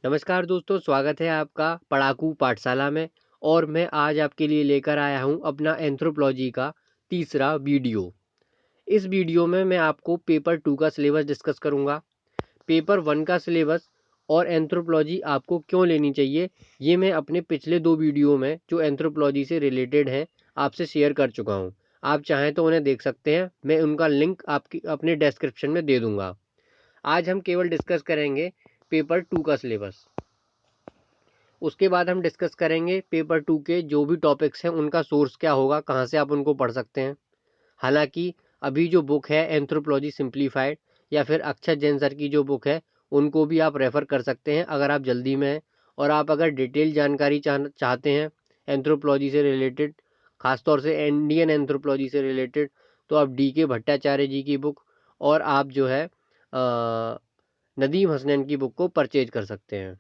नमस्कार दोस्तों, स्वागत है आपका पढ़ाकू पाठशाला में। और मैं आज आपके लिए लेकर आया हूँ अपना एंथ्रोपोलॉजी का तीसरा वीडियो। इस वीडियो में मैं आपको पेपर 2 का सिलेबस डिस्कस करूँगा। पेपर 1 का सिलेबस और एंथ्रोपोलॉजी आपको क्यों लेनी चाहिए, ये मैं अपने पिछले 2 वीडियो में जो एंथ्रोपोलॉजी से रिलेटेड है आपसे शेयर कर चुका हूँ। आप चाहें तो उन्हें देख सकते हैं, मैं उनका लिंक आपकी अपने डिस्क्रिप्शन में दे दूँगा। आज हम केवल डिस्कस करेंगे पेपर 2 का सिलेबस। उसके बाद हम डिस्कस करेंगे पेपर 2 के जो भी टॉपिक्स हैं उनका सोर्स क्या होगा, कहाँ से आप उनको पढ़ सकते हैं। हालांकि अभी जो बुक है एंथ्रोपोलॉजी सिंप्लीफाइड या फिर अक्षय जैन सर की जो बुक है उनको भी आप रेफ़र कर सकते हैं अगर आप जल्दी में हैं और आप अगर डिटेल जानकारी चाहते हैं एंथ्रोपोलॉजी से रिलेटेड, ख़ासतौर से इंडियन एंथ्रोपोलॉजी से रिलेटेड, तो आप डी के भट्टाचार्य जी की बुक और आप जो है नदीम हसनैन की बुक को परचेज कर सकते हैं।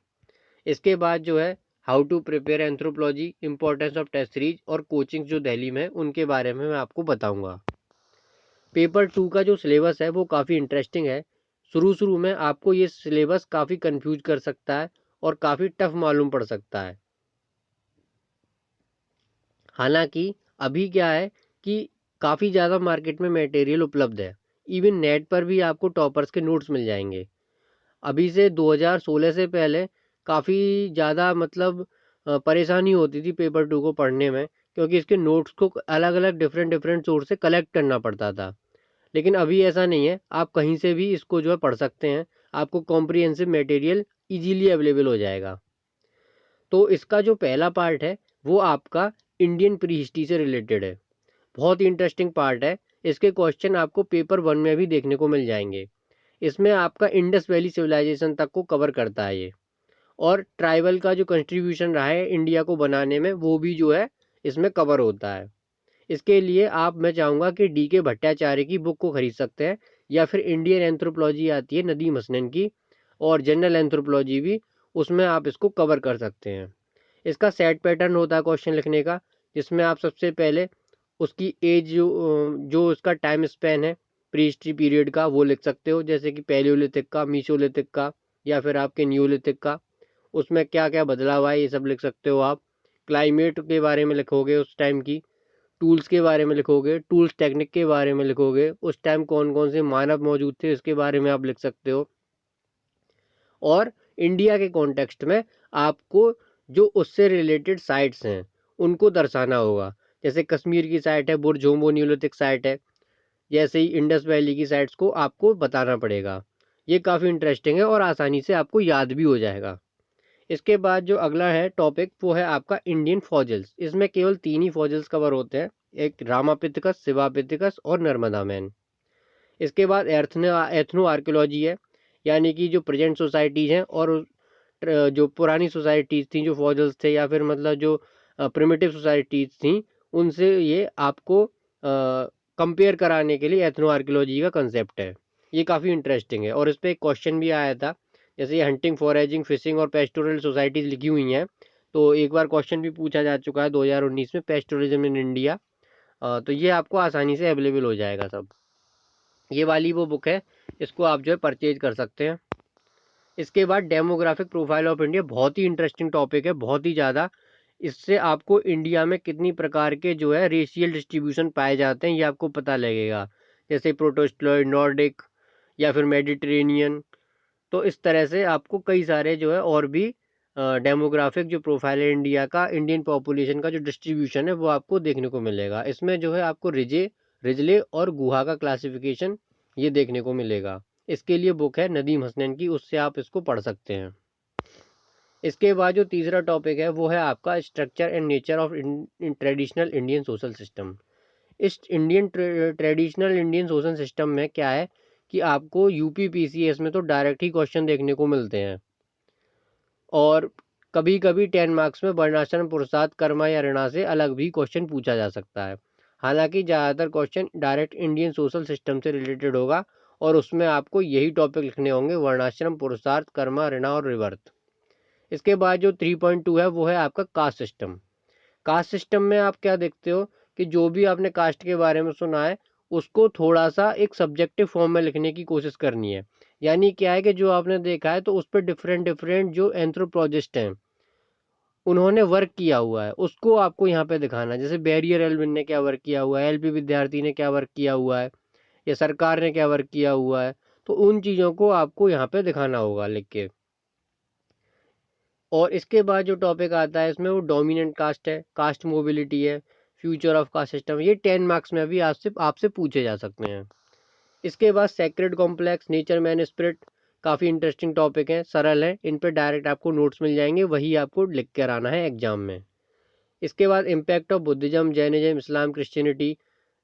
इसके बाद जो है how to prepare anthropology, importance of test series और कोचिंग जो दिल्ली में उनके बारे में मैं आपको बताऊंगा। पेपर 2 का जो सिलेबस है वो काफ़ी इंटरेस्टिंग है। शुरू में आपको ये सिलेबस काफ़ी कंफ्यूज कर सकता है और काफ़ी टफ मालूम पड़ सकता है। हालांकि अभी क्या है कि काफ़ी ज़्यादा मार्केट में मटेरियल उपलब्ध है। इवन नेट पर भी आपको टॉपर्स के नोट्स मिल जाएंगे। अभी से 2016 से पहले काफ़ी ज़्यादा मतलब परेशानी होती थी पेपर 2 को पढ़ने में, क्योंकि इसके नोट्स को अलग-अलग डिफरेंट सोर्स से कलेक्ट करना पड़ता था। लेकिन अभी ऐसा नहीं है, आप कहीं से भी इसको जो है पढ़ सकते हैं। आपको कॉम्प्रिहेंसिव मटेरियल ईज़िली अवेलेबल हो जाएगा। तो इसका जो पहला पार्ट है, वो आपका इंडियन प्री हिस्ट्री से रिलेटेड है। बहुत ही इंटरेस्टिंग पार्ट है। इसके क्वेश्चन आपको पेपर 1 में भी देखने को मिल जाएंगे। इसमें आपका इंडस वैली सिविलाइजेशन तक को कवर करता है ये। और ट्राइबल का जो कंट्रीब्यूशन रहा है इंडिया को बनाने में वो भी जो है इसमें कवर होता है। इसके लिए आप मैं चाहूँगा कि डी के भट्टाचार्य की बुक को खरीद सकते हैं या फिर इंडियन एंथ्रोपोलॉजी आती है नदीम हसनैन की और जनरल एंथ्रोपोलॉजी भी, उसमें आप इसको कवर कर सकते हैं। इसका सेट पैटर्न होता है क्वेश्चन लिखने का, जिसमें आप सबसे पहले उसकी एज जो उसका टाइम स्पैन है प्री हिस्ट्री पीरियड का वो लिख सकते हो, जैसे कि पैलियोलिथिक का, मीसोलिथिक का या फिर आपके न्यूलिथिक का। उसमें क्या क्या बदलाव आए ये सब लिख सकते हो आप। क्लाइमेट के बारे में लिखोगे उस टाइम की, टूल्स के बारे में लिखोगे, टूल्स टेक्निक के बारे में लिखोगे, उस टाइम कौन कौन से मानव मौजूद थे इसके बारे में आप लिख सकते हो। और इंडिया के कॉन्टेक्स्ट में आपको जो उससे रिलेटेड साइट्स हैं उनको दर्शाना होगा। जैसे कश्मीर की साइट है, बुर्ज होमो न्यूलिथिक साइट है, जैसे ही इंडस वैली की साइट्स को आपको बताना पड़ेगा। ये काफ़ी इंटरेस्टिंग है और आसानी से आपको याद भी हो जाएगा। इसके बाद जो अगला है टॉपिक वो है आपका इंडियन फॉजिल्स। इसमें केवल 3 ही फॉजिल्स कवर होते हैं, एक रामापिथेकस, शिवापिथेकस और नर्मदा मैन। इसके बाद एथनो आर्कियोलॉजी है, यानी कि जो प्रेजेंट सोसाइटीज़ हैं और जो पुरानी सोसाइटीज़ थी, जो फॉजिल्स थे या फिर मतलब जो प्रिमिटिव सोसाइटीज़ थी, उनसे ये आपको कंपेयर कराने के लिए एथनो आर्कियोलॉजी का कंसेप्ट है। ये काफ़ी इंटरेस्टिंग है और इस पे एक क्वेश्चन भी आया था। जैसे ये हंटिंग, फॉरेजिंग, फिशिंग और पेस्टोरल सोसाइटीज़ लिखी हुई हैं, तो एक बार क्वेश्चन भी पूछा जा चुका है 2019 में, पेस्टोरिज्म इन इंडिया। तो ये आपको आसानी से अवेलेबल हो जाएगा सब। ये वाली वो बुक है, इसको आप जो है परचेज कर सकते हैं। इसके बाद डेमोग्राफिक प्रोफाइल ऑफ इंडिया, बहुत ही इंटरेस्टिंग टॉपिक है, बहुत ही ज़्यादा। इससे आपको इंडिया में कितनी प्रकार के जो है रेशियल डिस्ट्रीब्यूशन पाए जाते हैं ये आपको पता लगेगा। जैसे प्रोटोस्टलॉइड, नॉर्डिक या फिर मेडिटेरेनियन। तो इस तरह से आपको कई सारे जो है और भी डेमोग्राफिक जो प्रोफाइल है इंडिया का, इंडियन पॉपुलेशन का जो डिस्ट्रीब्यूशन है वो आपको देखने को मिलेगा। इसमें जो है आपको रिजले और गुहा का क्लासिफिकेशन ये देखने को मिलेगा। इसके लिए बुक है नदीम हसनैन की, उससे आप इसको पढ़ सकते हैं। इसके बाद जो तीसरा टॉपिक है वो है आपका structure and nature of traditional Indian social system. इस Indian traditional Indian social system में क्या है कि आपको यूपी पीसीएस में तो डायरेक्ट ही क्वेश्चन देखने को मिलते हैं और कभी कभी 10 मार्क्स में वर्णाश्रम, पुरुषार्थ, कर्मा या ऋणा से अलग भी क्वेश्चन पूछा जा सकता है। हालांकि ज़्यादातर question direct Indian social system से रिलेटेड होगा और उसमें आपको यही टॉपिक लिखने होंगे, वर्णाश्रम, पुरुषार्थ, कर्मा, ऋणा और रिवर्थ। इसके बाद जो 3.2 है वो है आपका कास्ट सिस्टम। कास्ट सिस्टम में आप क्या देखते हो कि जो भी आपने कास्ट के बारे में सुना है उसको थोड़ा सा एक सब्जेक्टिव फॉर्म में लिखने की कोशिश करनी है। यानी क्या है कि जो आपने देखा है तो उस पर डिफरेंट डिफरेंट जो एंथ्रोपोलॉजिस्ट हैं उन्होंने वर्क किया हुआ है, उसको आपको यहाँ पे दिखाना है। जैसे बैरियर एल्विन ने क्या वर्क किया हुआ है, एलपी विद्यार्थी ने क्या वर्क किया हुआ है, या सरकार ने क्या वर्क किया हुआ है, तो उन चीज़ों को आपको यहाँ पे दिखाना होगा लिख के। और इसके बाद जो टॉपिक आता है इसमें वो डोमिनेंट कास्ट है, कास्ट मोबिलिटी है, फ्यूचर ऑफ कास्ट सिस्टम, ये 10 मार्क्स में भी आपसे आपसे पूछे जा सकते हैं। इसके बाद sacred complex, nature man spirit, काफ़ी इंटरेस्टिंग टॉपिक हैं, सरल है, इन पे डायरेक्ट आपको नोट्स मिल जाएंगे, वही आपको लिख कर आना है एग्जाम में। इसके बाद impact of Buddhism, Jainism, Islam, Christianity,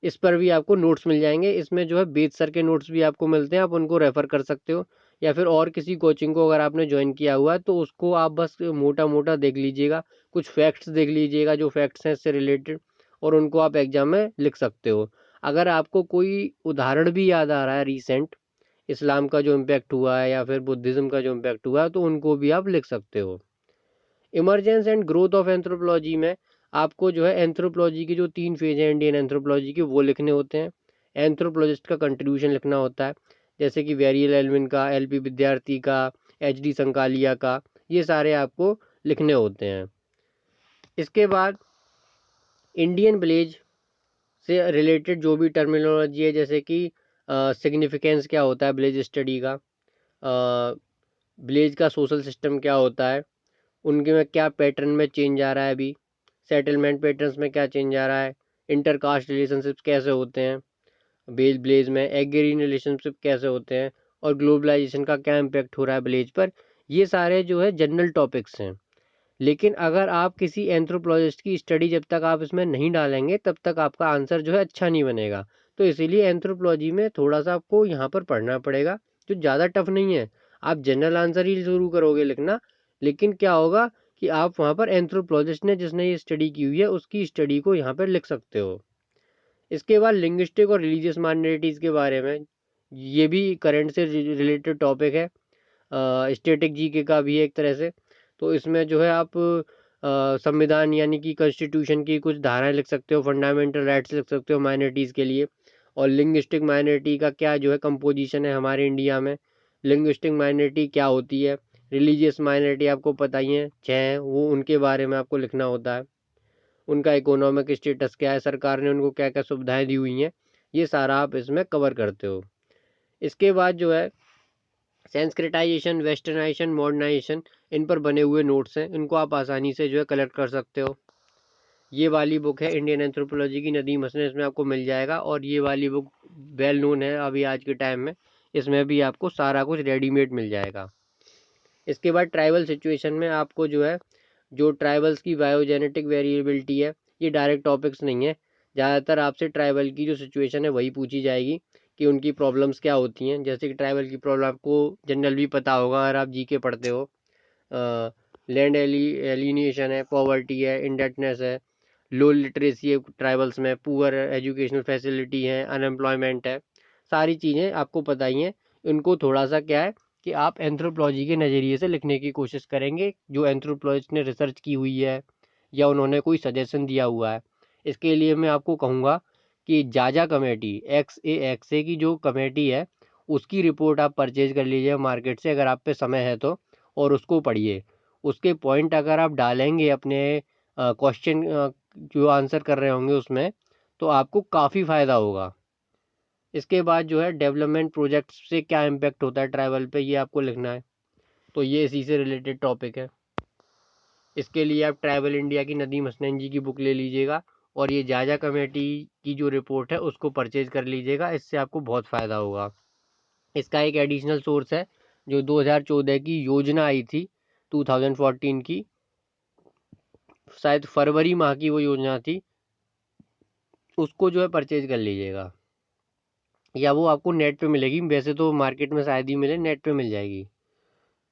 इस पर भी आपको नोट्स मिल जाएंगे। इसमें जो है बेद सर के नोट्स भी आपको मिलते हैं, आप उनको रेफ़र कर सकते हो, या फिर और किसी कोचिंग को अगर आपने ज्वाइन किया हुआ है तो उसको आप बस मोटा मोटा देख लीजिएगा, कुछ फैक्ट्स देख लीजिएगा जो फैक्ट्स हैं इससे रिलेटेड, और उनको आप एग्जाम में लिख सकते हो। अगर आपको कोई उदाहरण भी याद आ रहा है रिसेंट, इस्लाम का जो इम्पैक्ट हुआ है या फिर बुद्धिज़्म का जो इम्पैक्ट हुआ है, तो उनको भी आप लिख सकते हो। Emergence and growth of anthropology में आपको जो है एंथ्रोपोलॉजी की जो 3 फेज है इंडियन एंथ्रोपोलॉजी के, वो लिखने होते हैं। एंथ्रोपोलॉजिस्ट का कंट्रीब्यूशन लिखना होता है, जैसे कि वेरियल एल्विन का, एलपी विद्यार्थी का, एचडी संकालिया का, ये सारे आपको लिखने होते हैं। इसके बाद इंडियन विलेज से रिलेटेड जो भी टर्मिनोलॉजी है, जैसे कि सिग्निफिकेंस क्या होता है विलेज स्टडी का, विलेज का सोशल सिस्टम क्या होता है, उनके में क्या पैटर्न में चेंज आ रहा है अभी, सेटलमेंट पैटर्न्स में क्या चेंज आ रहा है, इंटरकास्ट रिलेशनशिप्स कैसे होते हैं बेज ब्लेज में, एग्रीन रिलेशनशिप कैसे होते हैं, और ग्लोबलाइजेशन का क्या इम्पैक्ट हो रहा है विलेज पर। ये सारे जो है जनरल टॉपिक्स हैं। लेकिन अगर आप किसी एंथ्रोपोलॉजिस्ट की स्टडी जब तक आप इसमें नहीं डालेंगे तब तक आपका आंसर जो है अच्छा नहीं बनेगा। तो इसीलिए एंथ्रोपोलॉजी में थोड़ा सा आपको यहाँ पर पढ़ना पड़ेगा, जो ज़्यादा टफ नहीं है। आप जनरल आंसर ही शुरू करोगे लिखना, लेकिन क्या होगा कि आप वहाँ पर एंथ्रोपोलॉजिस्ट ने जिसने ये स्टडी की हुई है उसकी स्टडी को यहाँ पर लिख सकते हो। इसके बाद लिंग्विस्टिक और रिलीजियस माइनॉरिटीज़ के बारे में, ये भी करंट से रिलेटेड टॉपिक है, स्टैटिक जीके का भी है एक तरह से। तो इसमें जो है आप संविधान यानी कि कॉन्स्टिट्यूशन की कुछ धाराएं लिख सकते हो, फंडामेंटल राइट्स लिख सकते हो माइनॉरिटीज़ के लिए, और लिंग्विस्टिक माइनॉरिटी का क्या जो है कंपोजिशन है हमारे इंडिया में, लिंग्विस्टिक माइनॉरिटी क्या होती है, रिलीजियस माइनॉरिटी आपको पता ही है 6 हैं, वो उनके बारे में आपको लिखना होता है, उनका इकोनॉमिक स्टेटस क्या है, सरकार ने उनको क्या क्या सुविधाएं दी हुई हैं, ये सारा आप इसमें कवर करते हो। इसके बाद जो है सेंस्क्रिटाइजेशन, वेस्टर्नाइजेशन, मॉडर्नाइजेशन, इन पर बने हुए नोट्स हैं, इनको आप आसानी से जो है कलेक्ट कर सकते हो। ये वाली बुक है इंडियन एंथ्रोपोलॉजी की, नदीम हसन, इसमें आपको मिल जाएगा, और ये वाली बुक वेल नोन है अभी आज के टाइम में, इसमें भी आपको सारा कुछ रेडीमेड मिल जाएगा। इसके बाद ट्राइबल सिचुएशन में आपको जो है जो ट्राइबल्स की बायोजेनेटिक वेरिएबिलिटी है, ये डायरेक्ट टॉपिक्स नहीं है, ज़्यादातर आपसे ट्राइबल की जो सिचुएशन है वही पूछी जाएगी कि उनकी प्रॉब्लम्स क्या होती हैं। जैसे कि ट्राइबल की प्रॉब्लम आपको जनरल भी पता होगा अगर आप जीके पढ़ते हो, लैंड एलिनिएशन है, पॉवर्टी है, इंडेटनेस है, लो लिटरेसी है ट्राइबल्स में, पुअर एजुकेशनल फैसिलिटी है, अनएम्प्लॉयमेंट है, सारी चीज़ें आपको पता ही हैं। इनको थोड़ा सा क्या है कि आप एंथ्रोपोलॉजी के नज़रिए से लिखने की कोशिश करेंगे, जो एंथ्रोपोलॉजिस्ट ने रिसर्च की हुई है या उन्होंने कोई सजेशन दिया हुआ है। इसके लिए मैं आपको कहूँगा कि जाजा कमेटी, XAXA की जो कमेटी है उसकी रिपोर्ट आप परचेज कर लीजिए मार्केट से अगर आप पे समय है तो, और उसको पढ़िए। उसके पॉइंट अगर आप डालेंगे अपने क्वेश्चन जो आंसर कर रहे होंगे उसमें, तो आपको काफ़ी फ़ायदा होगा। इसके बाद जो है डेवलपमेंट प्रोजेक्ट से क्या इम्पैक्ट होता है ट्रैवल पे, ये आपको लिखना है, तो ये इसी से रिलेटेड टॉपिक है। इसके लिए आप ट्रैवल इंडिया की नदीम हसनैन जी की बुक ले लीजिएगा, और ये जाजा कमेटी की जो रिपोर्ट है उसको परचेज कर लीजिएगा, इससे आपको बहुत फ़ायदा होगा। इसका एक एडिशनल सोर्स है जो 2014 की योजना आई थी, 2014 की, शायद फरवरी माह की वो योजना थी, उसको जो है परचेज कर लीजिएगा, या वो आपको नेट पे मिलेगी, वैसे तो मार्केट में शायद ही मिले, नेट पे मिल जाएगी।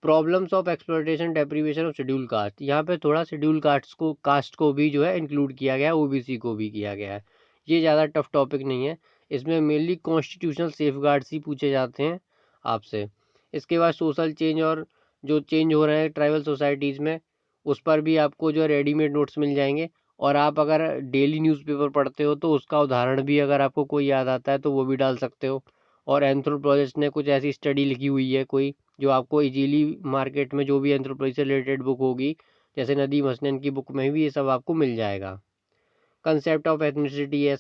Problems of exploitation deprivation of schedule caste, यहाँ पे थोड़ा शेड्यूल कास्ट को भी जो है इंक्लूड किया गया है, ओबीसी को भी किया गया है। ये ज़्यादा टफ टॉपिक नहीं है, इसमें मेनली कॉन्स्टिट्यूशनल सेफगार्ड्स ही पूछे जाते हैं आपसे। इसके बाद सोशल चेंज और जो चेंज हो रहे हैं ट्राइबल सोसाइटीज़ में, उस पर भी आपको जो है रेडीमेड नोट्स मिल जाएंगे, और आप अगर डेली न्यूज़पेपर पढ़ते हो तो उसका उदाहरण भी अगर आपको कोई याद आता है तो वो भी डाल सकते हो। और एंथ्रोपोलॉजिस्ट ने कुछ ऐसी स्टडी लिखी हुई है कोई, जो आपको इजीली मार्केट में जो भी एंथ्रोपोलॉजी से रिलेटेड बुक होगी, जैसे नदीम हसनैन की बुक में भी ये सब आपको मिल जाएगा। कंसेप्ट ऑफ एथनिसिटी है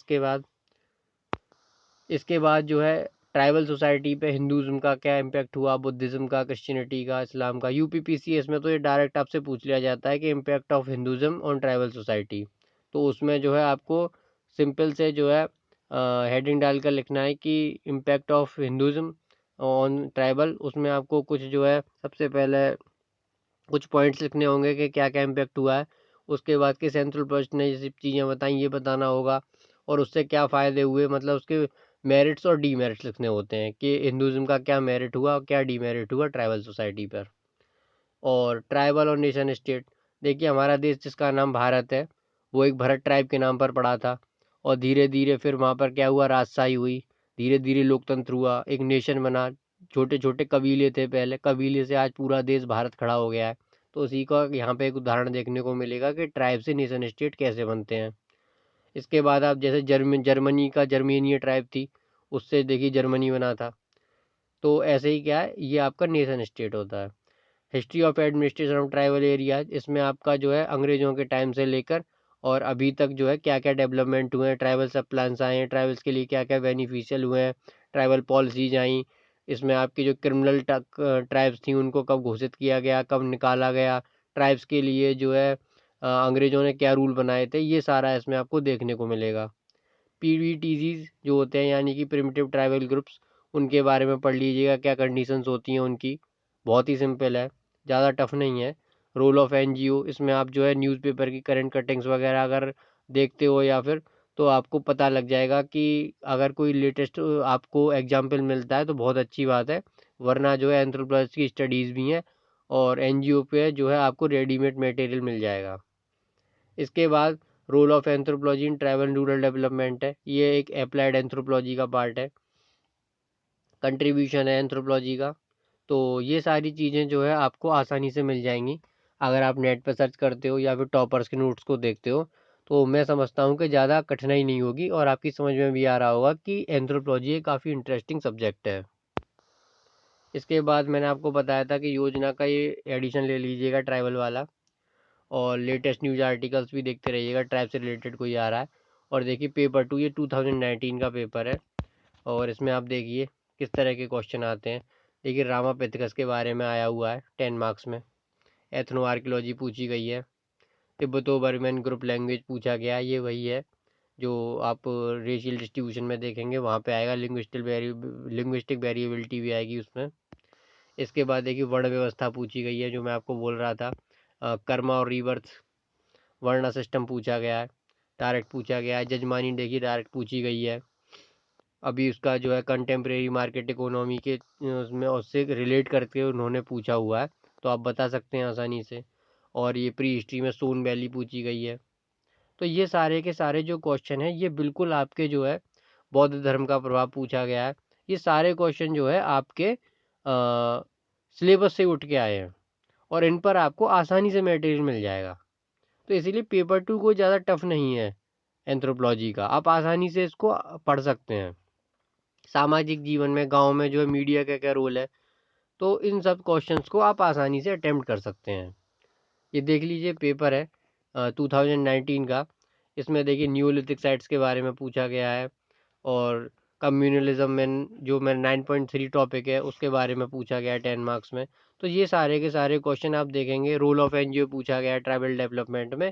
इसके बाद जो है ट्राइबल सोसाइटी पे हिंदुज़्म का क्या इम्पैक्ट हुआ, बुद्धिज़्म का, क्रिश्चियनिटी का, इस्लाम का। यूपीपीसीएस में तो ये डायरेक्ट आपसे पूछ लिया जाता है कि impact of हिंदुज़्म on tribal society. तो उसमें जो है आपको सिंपल से जो है हेडिंग डालकर लिखना है कि इम्पैक्ट ऑफ हिंदुज़्म ऑन ट्राइबल। उसमें आपको कुछ जो है सबसे पहले कुछ पॉइंट्स लिखने होंगे कि क्या क्या इम्पैक्ट हुआ है। उसके बाद किस एंथ्रोपोलॉजिस्ट ने ये सब चीज़ें बताई ये बताना होगा, और उससे क्या फ़ायदे हुए, मतलब उसके मेरिट्स और डीमेरिट्स लिखने होते हैं कि हिंदुज़्म का क्या मेरिट हुआ और क्या डीमेरिट हुआ ट्राइबल सोसाइटी पर। और ट्राइबल और नेशन स्टेट, देखिए हमारा देश जिसका नाम भारत है वो एक भरत ट्राइब के नाम पर पड़ा था, और धीरे धीरे फिर वहाँ पर क्या हुआ, राजशाही हुई, धीरे धीरे लोकतंत्र हुआ, एक नेशन बना। छोटे छोटे कबीले थे पहले, कबीले से आज पूरा देश भारत खड़ा हो गया है। तो उसी का यहाँ पे एक उदाहरण देखने को मिलेगा कि ट्राइब से नेशन स्टेट कैसे बनते हैं। इसके बाद आप जैसे जर्मनी का जर्मेनिया ट्राइब थी, उससे देखिए जर्मनी बना था। तो ऐसे ही क्या है, ये आपका नेशन स्टेट होता है। History of administration of tribal areas, इसमें आपका जो है अंग्रेज़ों के टाइम से लेकर और अभी तक जो है क्या क्या डेवलपमेंट हुए हैं, ट्राइबल सब प्लान्स आए हैं, ट्राइबल्स के लिए क्या क्या बेनिफिशियल हुए हैं, ट्राइबल पॉलिसीज आई। इसमें आपकी जो क्रिमिनल ट्राइब्स थी उनको कब घोषित किया गया, कब निकाला गया, ट्राइब्स के लिए जो है अंग्रेज़ों ने क्या रूल बनाए थे, ये सारा इसमें आपको देखने को मिलेगा। पीवीटीजीज जो होते हैं यानी कि प्रिमिटिव ट्राइबल ग्रुप्स, उनके बारे में पढ़ लीजिएगा क्या कंडीशंस होती हैं उनकी। बहुत ही सिंपल है, ज़्यादा टफ नहीं है। रोल ऑफ एनजीओ, इसमें आप जो है न्यूज़पेपर की करंट कटिंग्स वगैरह अगर देखते हो या फिर, तो आपको पता लग जाएगा कि अगर कोई लेटेस्ट आपको एग्जाम्पल मिलता है तो बहुत अच्छी बात है, वरना जो है एंथ्रोपोलॉजी की स्टडीज़ भी हैं और एनजीओ पे जो है आपको रेडीमेड मटेरियल मिल जाएगा। इसके बाद role of anthropology in tribal rural development है, ये एक अप्लाइड एंथ्रोपोलॉजी का पार्ट है, कंट्रीब्यूशन है एंथ्रोपोलॉजी का। तो ये सारी चीज़ें जो है आपको आसानी से मिल जाएंगी अगर आप नेट पर सर्च करते हो या फिर टॉपर्स के नोट्स को देखते हो। तो मैं समझता हूँ कि ज़्यादा कठिनाई नहीं होगी और आपकी समझ में भी आ रहा होगा कि एंथ्रोपोलॉजी एक काफ़ी इंटरेस्टिंग सब्जेक्ट है। इसके बाद मैंने आपको बताया था कि योजना का ये एडिशन ले लीजिएगा ट्राइबल वाला, और लेटेस्ट न्यूज़ आर्टिकल्स भी देखते रहिएगा, ट्राइब से रिलेटेड कोई आ रहा है। और देखिए पेपर 2 ये 2019 का पेपर है, और इसमें आप देखिए किस तरह के क्वेश्चन आते हैं। देखिए रामापिथेकस के बारे में आया हुआ है 10 मार्क्स में, एथनो आर्कियोलॉजी पूछी गई है, तिब्बतो बर्मन ग्रुप लैंग्वेज पूछा गया है, ये वही है जो आप रेशियल डिस्ट्रीब्यूशन में देखेंगे वहाँ पे आएगा। लिंग्विस्टिक वेरिएबिलिटी भी आएगी उसमें। इसके बाद देखिए वर्ण व्यवस्था पूछी गई है, जो मैं आपको बोल रहा था, कर्मा और रीबर्थ वर्ण सिस्टम पूछा गया है, डायरेक्ट पूछा गया है। जजमानी देखिए डायरेक्ट पूछी गई है, अभी उसका जो है कंटेम्प्रेरी मार्केट इकोनॉमी के उसमें उससे रिलेट करके उन्होंने पूछा हुआ है, तो आप बता सकते हैं आसानी से। और ये प्री हिस्ट्री में सोन वैली पूछी गई है। तो ये सारे के सारे जो क्वेश्चन हैं ये बिल्कुल आपके जो है बौद्ध धर्म का प्रभाव पूछा गया है। ये सारे क्वेश्चन जो है आपके सिलेबस से उठ के आए हैं और इन पर आपको आसानी से मटेरियल मिल जाएगा। तो इसीलिए पेपर 2 कोई ज़्यादा टफ नहीं है एंथ्रोपोलॉजी का, आप आसानी से इसको पढ़ सकते हैं। सामाजिक जीवन में गांव में जो है मीडिया का क्या रोल है, तो इन सब क्वेश्चंस को आप आसानी से अटेम्प्ट कर सकते हैं। ये देख लीजिए पेपर है 2019 का, इसमें देखिए न्यूलिथिक साइट्स के बारे में पूछा गया है, और कम्युनलिज्म में जो मैं 9.3 टॉपिक है उसके बारे में पूछा गया है 10 मार्क्स में। तो ये सारे के सारे क्वेश्चन आप देखेंगे। रोल ऑफ एनजीओ पूछा गया है ट्राइबल डेवलपमेंट में,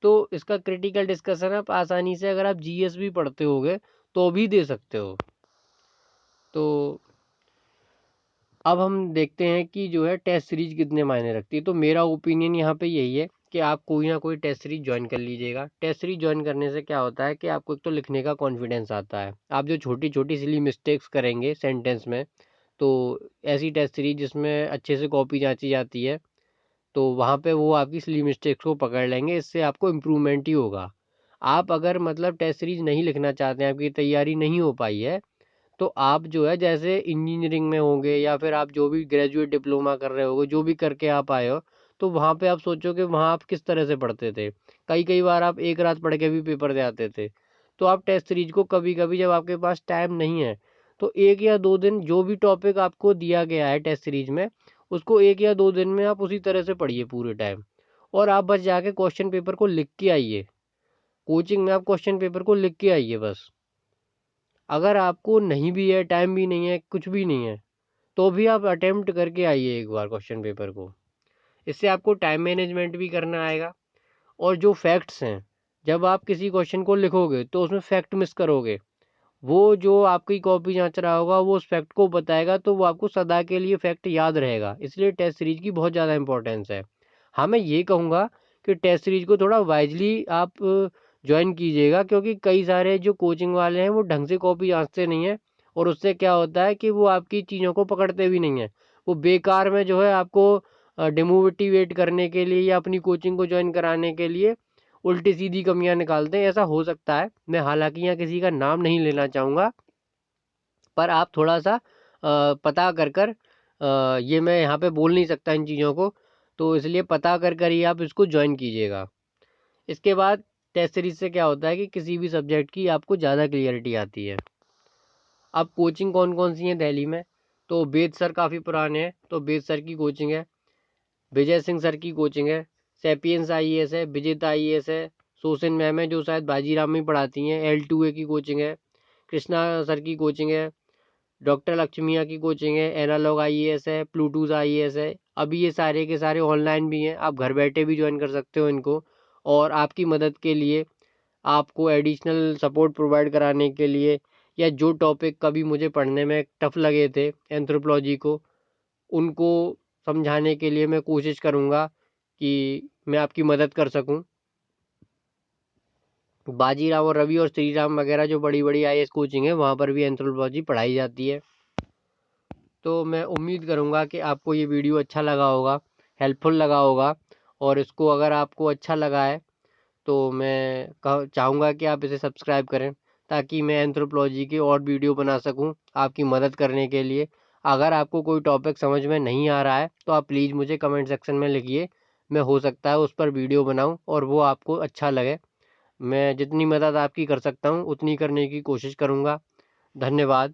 तो इसका क्रिटिकल डिस्कशन आप आसानी से अगर आप जीएस भी पढ़ते होगे तो भी दे सकते हो। तो अब हम देखते हैं कि जो है टेस्ट सीरीज कितने मायने रखती है। तो मेरा ओपिनियन यहाँ पे यही है कि आप कोई ना कोई टेस्ट सीरीज ज्वाइन कर लीजिएगा। टेस्ट सीरीज ज्वाइन करने से क्या होता है कि आपको एक तो लिखने का कॉन्फिडेंस आता है, आप जो छोटी छोटी सिली मिस्टेक्स करेंगे सेंटेंस में, तो ऐसी टेस्ट सीरीज जिसमें अच्छे से कॉपी जांची जाती है, तो वहाँ पे वो आपकी सिली मिस्टेक्स को पकड़ लेंगे, इससे आपको इम्प्रूवमेंट ही होगा। आप अगर मतलब टेस्ट सीरीज नहीं लिखना चाहते हैं, आपकी तैयारी नहीं हो पाई है, तो आप जो है जैसे इंजीनियरिंग में होंगे या फिर आप जो भी ग्रेजुएट डिप्लोमा कर रहे होगे, जो भी करके आप आए हो, तो वहाँ पे आप सोचो कि वहाँ आप किस तरह से पढ़ते थे। कई कई बार आप एक रात पढ़ के भी पेपर दे आते थे। तो आप टेस्ट सीरीज को कभी कभी जब आपके पास टाइम नहीं है तो 1 या 2 दिन जो भी टॉपिक आपको दिया गया है टेस्ट सीरीज में, उसको 1 या 2 दिन में आप उसी तरह से पढ़िए पूरे टाइम, और आप बस जाके क्वेश्चन पेपर को लिख के आइए। कोचिंग में आप क्वेश्चन पेपर को लिख के आइए बस। अगर आपको नहीं भी है, टाइम भी नहीं है, कुछ भी नहीं है, तो भी आप अटेम्प्ट करके आइए एक बार क्वेश्चन पेपर को। इससे आपको टाइम मैनेजमेंट भी करना आएगा, और जो फैक्ट्स हैं, जब आप किसी क्वेश्चन को लिखोगे तो उसमें फैक्ट मिस करोगे, वो जो आपकी कॉपी जांच रहा होगा वो उस फैक्ट को बताएगा, तो वो आपको सदा के लिए फैक्ट याद रहेगा। इसलिए टेस्ट सीरीज की बहुत ज़्यादा इंपॉर्टेंस है। हाँ, मैं ये कहूँगा कि टेस्ट सीरीज को थोड़ा वाइजली आप ज्वाइन कीजिएगा, क्योंकि कई सारे जो कोचिंग वाले हैं वो ढंग से कॉपी जांचते नहीं हैं, और उससे क्या होता है कि वो आपकी चीज़ों को पकड़ते भी नहीं हैं। वो बेकार में जो है आपको डिमोटिवेट करने के लिए या अपनी कोचिंग को ज्वाइन कराने के लिए उल्टी सीधी कमियां निकालते हैं। ऐसा हो सकता है, मैं हालांकि यहाँ किसी का नाम नहीं लेना चाहूँगा, पर आप थोड़ा सा पता कर कर ये मैं यहाँ पे बोल नहीं सकता इन चीज़ों को, तो इसलिए पता कर कर ही आप इसको ज्वाइन कीजिएगा। इसके बाद टेस्ट सीरीज से क्या होता है कि किसी भी सब्जेक्ट की आपको ज़्यादा क्लियरिटी आती है। अब कोचिंग कौन कौन सी है दिल्ली में, तो वेद सर काफ़ी पुराने हैं, तो वेद सर की कोचिंग है, विजय सिंह सर की कोचिंग है, सैपियंस आईएएस है, विजेता आईएएस है, सोसिन मैम है जो शायद बाजीराम में पढ़ाती हैं, L2A की कोचिंग है, कृष्णा सर की कोचिंग है, डॉक्टर लक्ष्मिया की कोचिंग है, एनालॉग आईएएस है, प्लूटूज आईएएस है। अभी ये सारे के सारे ऑनलाइन भी हैं, आप घर बैठे भी ज्वाइन कर सकते हो इनको। और आपकी मदद के लिए, आपको एडिशनल सपोर्ट प्रोवाइड कराने के लिए, या जो टॉपिक कभी मुझे पढ़ने में टफ लगे थे एंथ्रोपोलॉजी को, उनको समझाने के लिए मैं कोशिश करूँगा कि मैं आपकी मदद कर सकूँ। बाजीराव और रवि और श्री राम वगैरह जो बड़ी बड़ी आईएएस कोचिंग है, वहाँ पर भी एंथ्रोपोलॉजी पढ़ाई जाती है। तो मैं उम्मीद करूँगा कि आपको ये वीडियो अच्छा लगा होगा, हेल्पफुल लगा होगा, और इसको अगर आपको अच्छा लगा है तो मैं चाहूँगा कि आप इसे सब्सक्राइब करें, ताकि मैं एंथ्रोपोलॉजी के और वीडियो बना सकूँ आपकी मदद करने के लिए। अगर आपको कोई टॉपिक समझ में नहीं आ रहा है तो आप प्लीज़ मुझे कमेंट सेक्शन में लिखिए, मैं हो सकता है उस पर वीडियो बनाऊँ और वो आपको अच्छा लगे। मैं जितनी मदद आपकी कर सकता हूँ उतनी करने की कोशिश करूँगा। धन्यवाद।